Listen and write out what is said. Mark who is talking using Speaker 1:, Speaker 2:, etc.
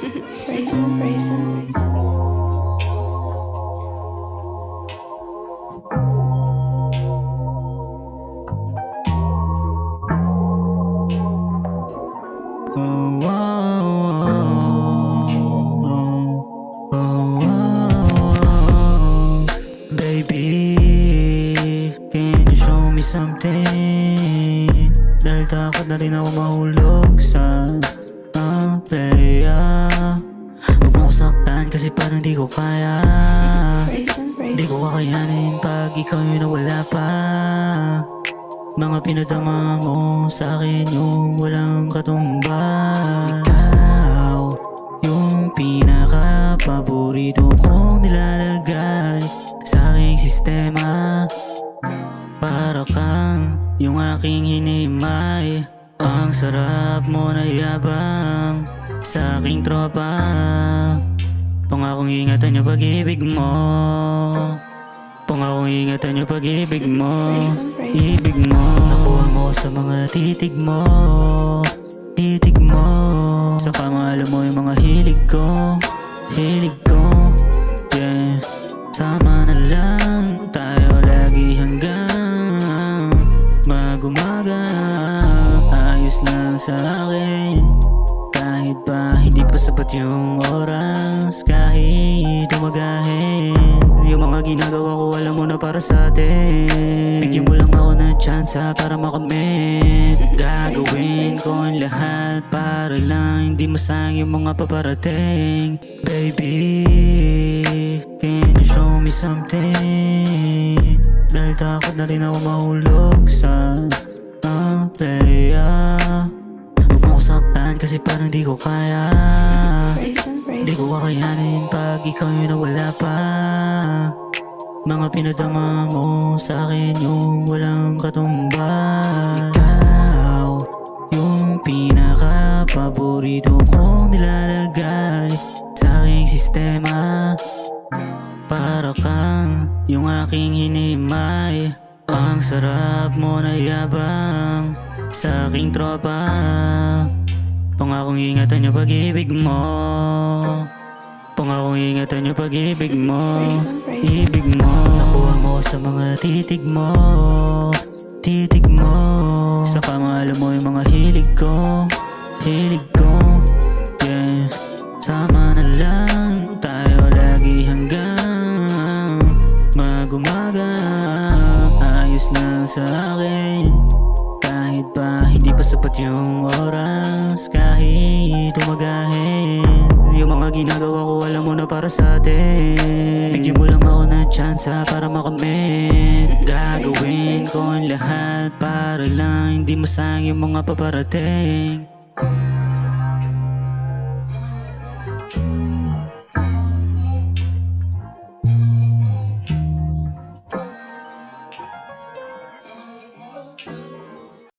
Speaker 1: Raisin.
Speaker 2: Oh, oh, oh, oh, oh. Baby, can you show me something? Dahil takot na rin ako mahulog sa playa. Huwag mo ko saktan kasi parang di ko kaya. Di ko kakayanin pag ikaw yung nawala pa. Mga pinadama mo sa'kin yung walang katumbas. Ikaw yung pinaka-paborito kong nilalagay sa aking sistema. Para kang yung aking hinimay. Ang sarap mo na yabang sa aking tropa. Pangakong ingatan yung pag-ibig mo. Pangakong ingatan yung pag-ibig mo. Ibig mo, nakuha mo sa mga titig mo. Titig mo, saka maalam mo yung mga hilig ko. Hilig ko, yeah. Sama na lang tayo lagi hanggang mag-umaga. Ayos lang sa akin, kahit pa hindi pa sapat yung oras. Kahit umagahin yung mga ginagawa ko, alam mo na para sa atin. Bigyan mo lang ako ng tsansa para makamit. Gagawin ko ang lahat para lang hindi masayang yung mga paparating. Baby, can you show me something? Dahil takot na rin ako mahulog sa playa. Huwag mo ko saktan kasi parang di ko kaya. Di ko kakayanin pag ikaw yung nawala pa. Mga pinadama mo sa'kin yung walang katumbas. Ikaw yung pinaka-paborito kong nilalagay sa aking sistema. Para kang yung aking hinimay. Ang sarap mo na yabang sa aking tropa. Pangakong ingatan yung pag-ibig mo. Pangakong ingatan yung pag-ibig mo. Ibig mo, nakuha mo sa mga titig mo. Titig mo, saka maalam mo yung mga hilig ko. Hilig ko, yeah. Sama na lang tayo lagi hanggang mag-umaga. Ayos lang sa akin, kahit pa hindi pa sapat yung oras. Kahit umagahin yung mga ginagawa ko, alam mo na para sa atin. Bigyan mo lang ako ng tsansa para makamit. Gagawin ko ang lahat para lang hindi masayang yung mga paparating.